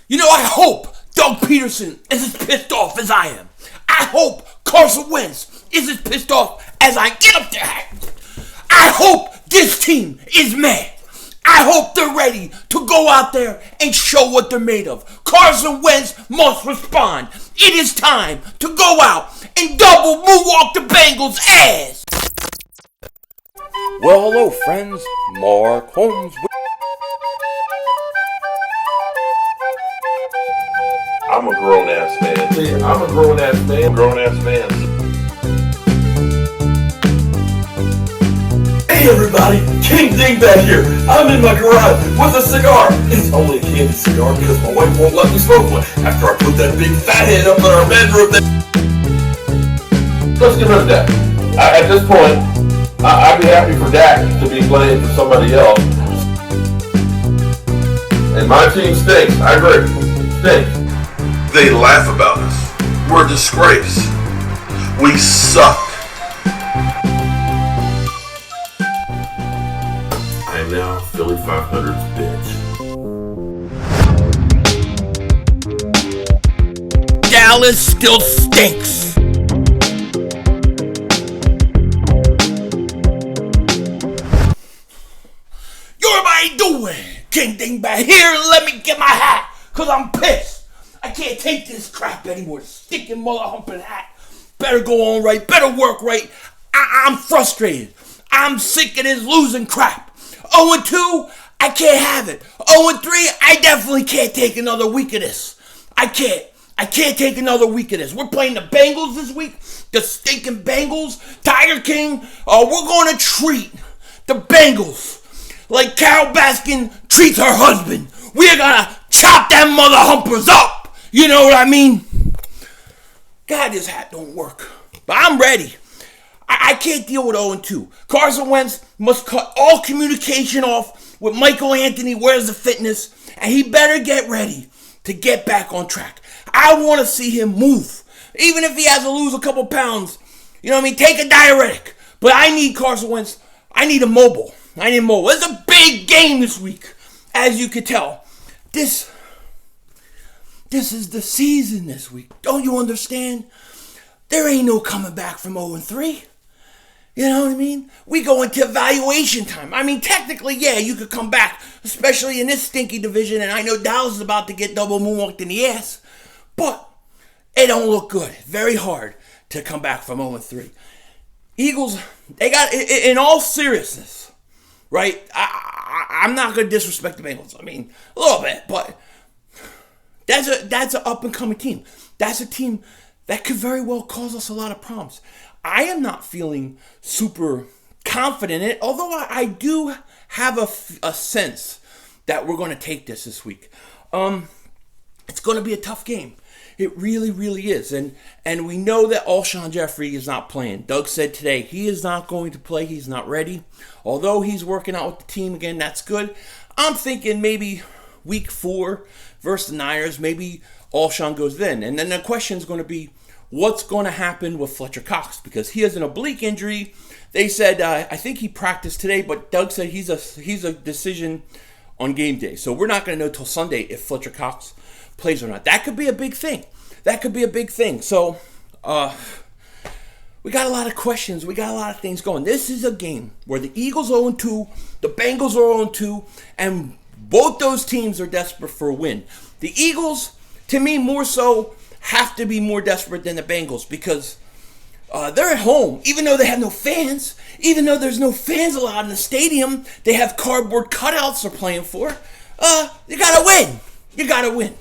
I hope Doug Peterson is as pissed off as I am. I hope Carson Wentz is as pissed off as I get up there. I hope this team is mad. I hope they're ready to go out there and show what they're made of. Carson Wentz must respond. It is time to go out and double moonwalk the Bengals' ass. Well, hello, friends. Mark Holmes. I'm a grown-ass man. See, I'm a grown-ass man. Grown-ass man. Hey everybody, King Dingbat here. I'm in my garage with a cigar. It's only a candy cigar because my wife won't let me smoke one after I put that big fat head up in our bedroom. Let's get rid of Dak. At this point, I'd be happy for Dak to be playing for somebody else. And my team stinks. I agree. Stinks. They laugh about us. We're a disgrace. We suck. I am now Philly 500's bitch. Dallas still stinks. Yo, everybody doing? King Dingbat here. Let me get my hat, cause I'm pissed. I can't take this crap anymore. Stinking mother humping hat. Better go on right. Better work right. I'm frustrated. I'm sick of this losing crap. 0-2, I can't have it. 0-3, I definitely can't take another week of this. I can't take another week of this. We're playing the Bengals this week. The stinking Bengals. Tiger King. We're going to treat the Bengals like Carol Baskin treats her husband. We're going to chop that mother humpers up. You know what I mean? God, this hat don't work. But I'm ready. I can't deal with 0-2. Carson Wentz must cut all communication off with Michael Anthony. Where's the fitness? And he better get ready to get back on track. I want to see him move. Even if he has to lose a couple pounds. You know what I mean? Take a diuretic. But I need Carson Wentz. I need him mobile. It's a big game this week. As you can tell. This is the season this week. Don't you understand? There ain't no coming back from 0-3. You know what I mean? We go into evaluation time. I mean, technically, yeah, you could come back, especially in this stinky division, and I know Dallas is about to get double moonwalked in the ass, but it don't look good. Very hard to come back from 0-3. Eagles, they got, in all seriousness, right? I'm not going to disrespect the Bengals. I mean, a little bit, but that's an up-and-coming team. That's a team that could very well cause us a lot of problems. I am not feeling super confident in it, although I do have a sense that we're going to take this week. It's going to be a tough game. It really, really is. And we know that Alshon Jeffrey is not playing. Doug said today he is not going to play. He's not ready. Although he's working out with the team again, that's good. I'm thinking maybe week 4 versus the Niners, maybe Alshon goes then. And then the question is going to be, what's going to happen with Fletcher Cox? Because he has an oblique injury. They said, I think he practiced today, but Doug said he's a decision on game day. So we're not going to know till Sunday if Fletcher Cox plays or not. That could be a big thing. So we got a lot of questions. We got a lot of things going. This is a game where the Eagles 0-2, the Bengals are 0-2, and both those teams are desperate for a win. The Eagles, to me, more so have to be more desperate than the Bengals because they're at home. Even though they have no fans, even though there's no fans allowed in the stadium, they have cardboard cutouts they're playing for. You gotta win.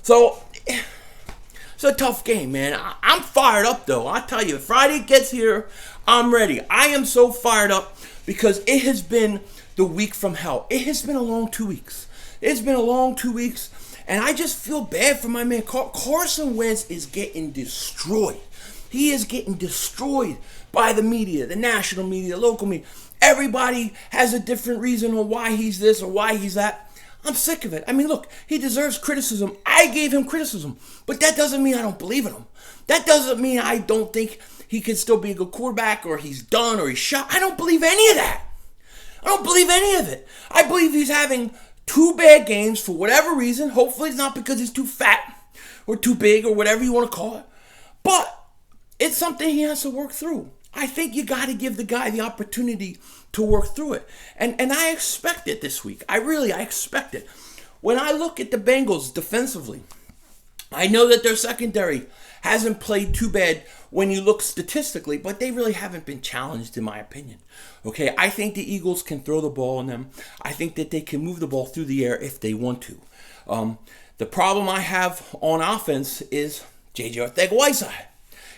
So it's a tough game, man. I'm fired up, though. I tell you, if Friday gets here, I'm ready. I am so fired up because it has been the week from hell. It has been a long 2 weeks. And I just feel bad for my man. Carson Wentz is getting destroyed. He is getting destroyed by the media, the national media, the local media. Everybody has a different reason on why he's this or why he's that. I'm sick of it. I mean, look, he deserves criticism. I gave him criticism. But that doesn't mean I don't believe in him. That doesn't mean I don't think he can still be a good quarterback or he's done or he's shot. I don't believe any of that. I don't believe any of it. I believe he's having 2 bad games for whatever reason. Hopefully it's not because he's too fat or too big or whatever you want to call it. But it's something he has to work through. I think you got to give the guy the opportunity to work through it. And I expect it this week. I expect it. When I look at the Bengals defensively, I know that their secondary hasn't played too bad when you look statistically, but they really haven't been challenged in my opinion. Okay, I think the Eagles can throw the ball on them. I think that they can move the ball through the air if they want to. The problem I have on offense is J.J. Arcega-Whiteside.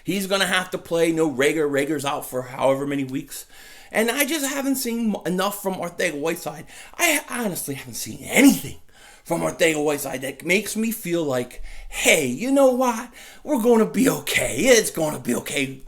He's going to have to play. No Rager. Rager's out for however many weeks. And I just haven't seen enough from Arcega-Whiteside. I honestly haven't seen anything from Arcega-Whiteside that makes me feel like, hey, you know what? We're going to be okay. It's going to be okay.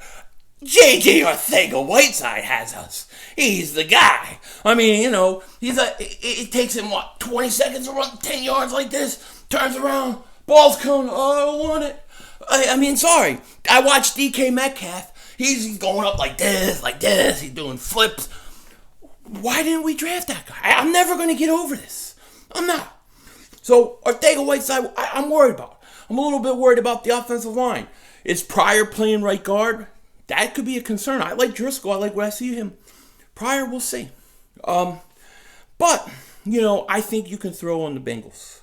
J.J. Arcega-Whiteside has us. He's the guy. I mean, you know, it takes him, 20 seconds to run 10 yards like this, turns around, ball's coming, oh, I don't want it. I mean, sorry. I watched DK Metcalf. He's going up like this, he's doing flips. Why didn't we draft that guy? I'm never going to get over this. I'm not. So, Arcega-Whiteside, I'm worried about. I'm a little bit worried about the offensive line. Is Pryor playing right guard? That could be a concern. I like Driscoll. I like what I see him. Pryor, we'll see. But, you know, I think you can throw on the Bengals.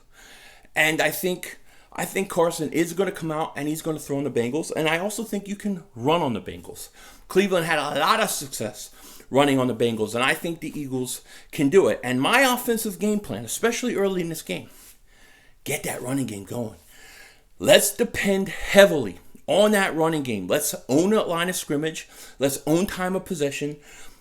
And I think Carson is going to come out and he's going to throw on the Bengals. And I also think you can run on the Bengals. Cleveland had a lot of success running on the Bengals. And I think the Eagles can do it. And my offensive game plan, especially early in this game, get that running game going. Let's depend heavily on that running game. Let's own a line of scrimmage. Let's own time of possession.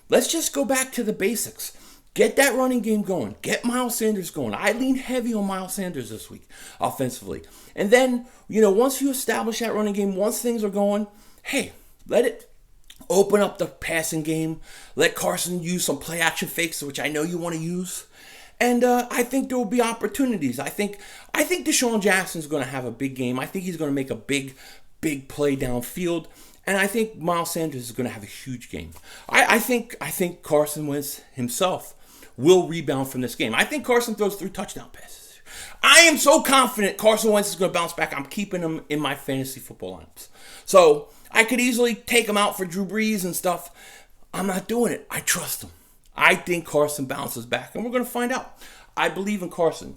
Let's just go back to the basics. Get that running game going. Get Miles Sanders going. I lean heavy on Miles Sanders this week offensively. And then, you know, once you establish that running game, once things are going, hey, let it open up the passing game. Let Carson use some play action fakes, which I know you want to use. And I think there will be opportunities. I think Deshaun Jackson's going to have a big game. I think he's going to make a big play downfield. And I think Miles Sanders is going to have a huge game. I think Carson Wentz himself will rebound from this game. I think Carson throws 3 touchdown passes. I am so confident Carson Wentz is going to bounce back. I'm keeping him in my fantasy football lineups. So I could easily take him out for Drew Brees and stuff. I'm not doing it. I trust him. I think Carson bounces back, and we're going to find out. I believe in Carson.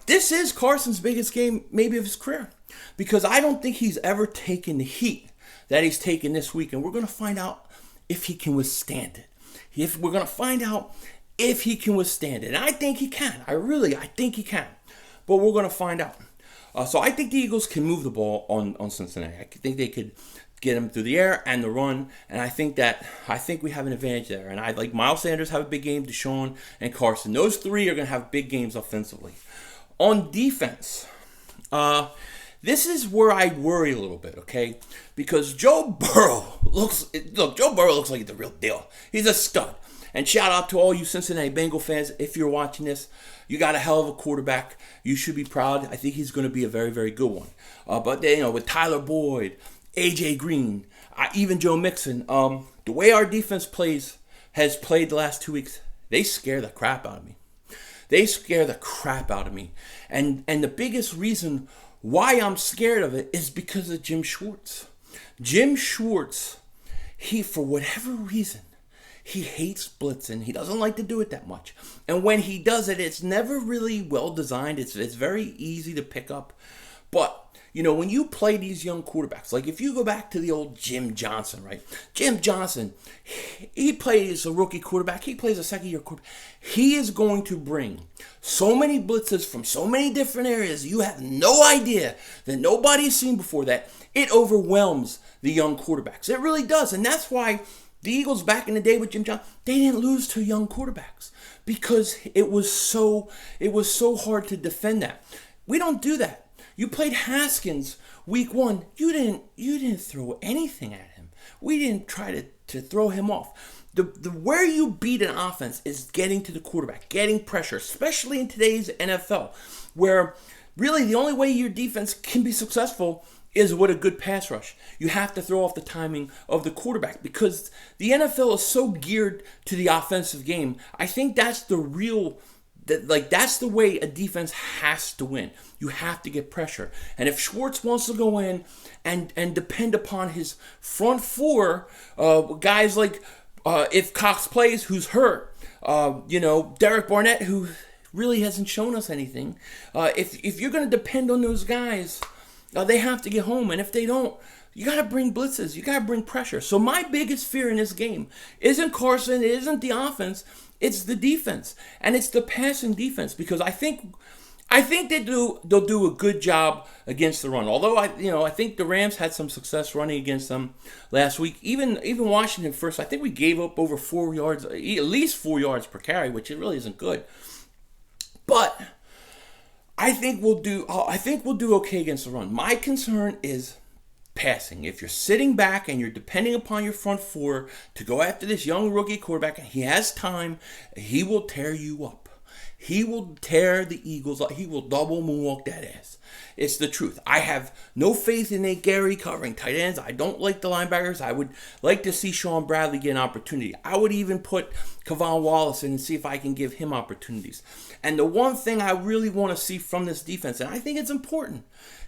This is Carson's biggest game, maybe, of his career, because I don't think he's ever taken the heat that he's taken this week, and we're going to find out if he can withstand it. We're going to find out if he can withstand it, and I think he can. I think he can, but we're going to find out. So I think the Eagles can move the ball on Cincinnati. I think they could get him through the air and the run, and I think we have an advantage there. And I like Miles Sanders have a big game, Deshaun and Carson. Those 3 are going to have big games offensively. On defense, this is where I worry a little bit, okay? Because Joe Burrow looks like the real deal. He's a stud. And shout out to all you Cincinnati Bengal fans. If you're watching this, you got a hell of a quarterback. You should be proud. I think he's going to be a very, very good one. But you know, with Tyler Boyd, A.J. Green, even Joe Mixon, the way our defense has played the last 2 weeks, they scare the crap out of me. And the biggest reason why I'm scared of it is because of Jim Schwartz. Jim Schwartz, for whatever reason, he hates blitzing. He doesn't like to do it that much. And when he does it, it's never really well designed. It's very easy to pick up. But you know, when you play these young quarterbacks, like if you go back to the old Jim Johnson, right? Jim Johnson, he plays a rookie quarterback. He plays a second-year quarterback. He is going to bring so many blitzes from so many different areas you have no idea that nobody's seen before, that it overwhelms the young quarterbacks. It really does. And that's why the Eagles back in the day with Jim Johnson, they didn't lose to young quarterbacks because it was so hard to defend that. We don't do that. You played Haskins week 1. You didn't throw anything at him. We didn't try to throw him off. The where you beat an offense is getting to the quarterback, getting pressure, especially in today's NFL, where really the only way your defense can be successful is with a good pass rush. You have to throw off the timing of the quarterback because the NFL is so geared to the offensive game. I think that's the real That's the way a defense has to win. You have to get pressure. And if Schwartz wants to go in and depend upon his front four, guys like if Cox plays, who's hurt, Derek Barnett, who really hasn't shown us anything. If you're going to depend on those guys, they have to get home. And if they don't, you got to bring blitzes. You got to bring pressure. So my biggest fear in this game isn't Carson. It isn't the offense. It's the defense. And it's the passing defense, because I think they'll do a good job against the run. Although I think the Rams had some success running against them last week. Even Washington first, I think we gave up over 4 yards, at least 4 yards per carry, which it really isn't good. But I think we'll do okay against the run. My concern is passing. If you're sitting back and you're depending upon your front four to go after this young rookie quarterback, and he has time, he will tear you up. He will tear the Eagles up. He will double moonwalk that ass. It's the truth. I have no faith in Nate Gary covering tight ends. I don't like the linebackers. I would like to see Sean Bradley get an opportunity. I would even put Kevon Wallace in and see if I can give him opportunities. And the one thing I really want to see from this defense, and I think it's important,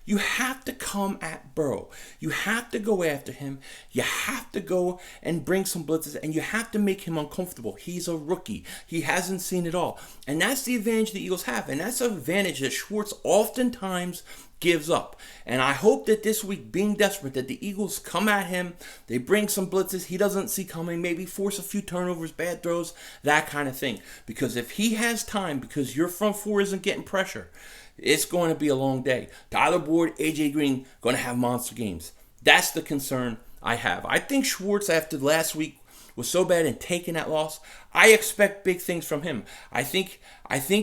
you have to come at Burrow. You have to go after him. You have to go and bring some blitzes, and you have to make him uncomfortable. He's a rookie. He hasn't seen it all. And that's the advantage the Eagles have. And that's an advantage that Schwartz oftentimes gives up. And I hope that this week, being desperate, that the Eagles come at him, they bring some blitzes he doesn't see coming, maybe force a few turnovers, bad throws, that kind of thing. Because if he has time, because your front four isn't getting pressure, it's going to be a long day. Tyler Boyd, AJ Green, going to have monster games. That's the concern I have. I think Schwartz, after last week, was so bad in taking that loss. I expect big things from him. I think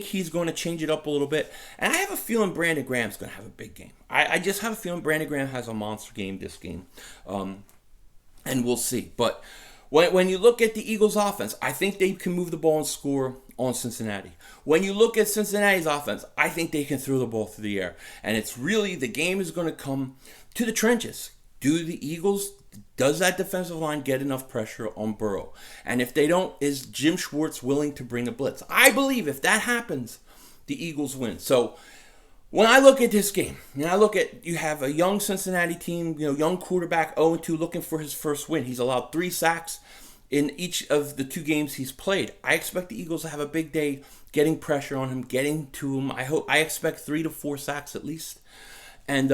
he's going to change it up a little bit. And I have a feeling Brandon Graham's going to have a big game. I just have a feeling Brandon Graham has a monster game this game. And we'll see. But when you look at the Eagles' offense, I think they can move the ball and score on Cincinnati. When you look at Cincinnati's offense, I think they can throw the ball through the air. And it's really, the game is going to come to the trenches. Does that defensive line get enough pressure on Burrow? And if they don't, is Jim Schwartz willing to bring a blitz? I believe if that happens, the Eagles win. So when I look at this game, you have a young Cincinnati team, young quarterback, 0-2, looking for his first win. He's allowed 3 sacks in each of the 2 games he's played. I expect the Eagles to have a big day getting pressure on him, getting to him. I expect 3 to 4 sacks at least. And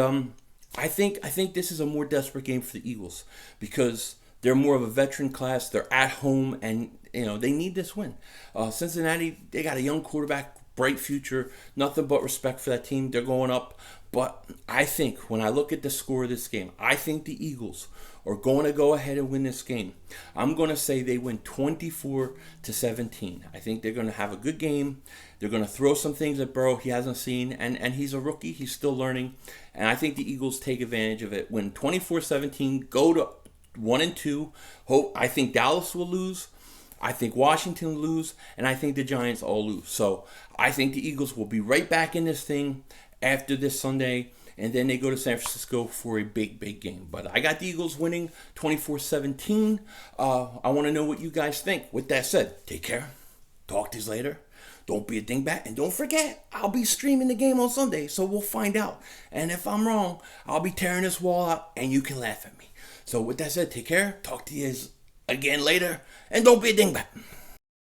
I think this is a more desperate game for the Eagles because they're more of a veteran class. They're at home, and they need this win. Cincinnati, they got a young quarterback, bright future, nothing but respect for that team. They're going up. But I think when I look at the score of this game, I think the Eagles are going to go ahead and win this game. I'm going to say they win 24-17. I think they're going to have a good game. They're going to throw some things at Burrow he hasn't seen, and he's a rookie. He's still learning. And I think the Eagles take advantage of it. Win 24-17, go to 1-2. I think Dallas will lose. I think Washington will lose, and I think the Giants all lose. So I think the Eagles will be right back in this thing after this Sunday, and then they go to San Francisco for a big, big game. But I got the Eagles winning 24-17. I want to know what you guys think. With that said, take care. Talk to you later. Don't be a dingbat. And don't forget, I'll be streaming the game on Sunday, so we'll find out. And if I'm wrong, I'll be tearing this wall out, and you can laugh at me. So with that said, take care. Talk to you again later. And don't be a dingbat.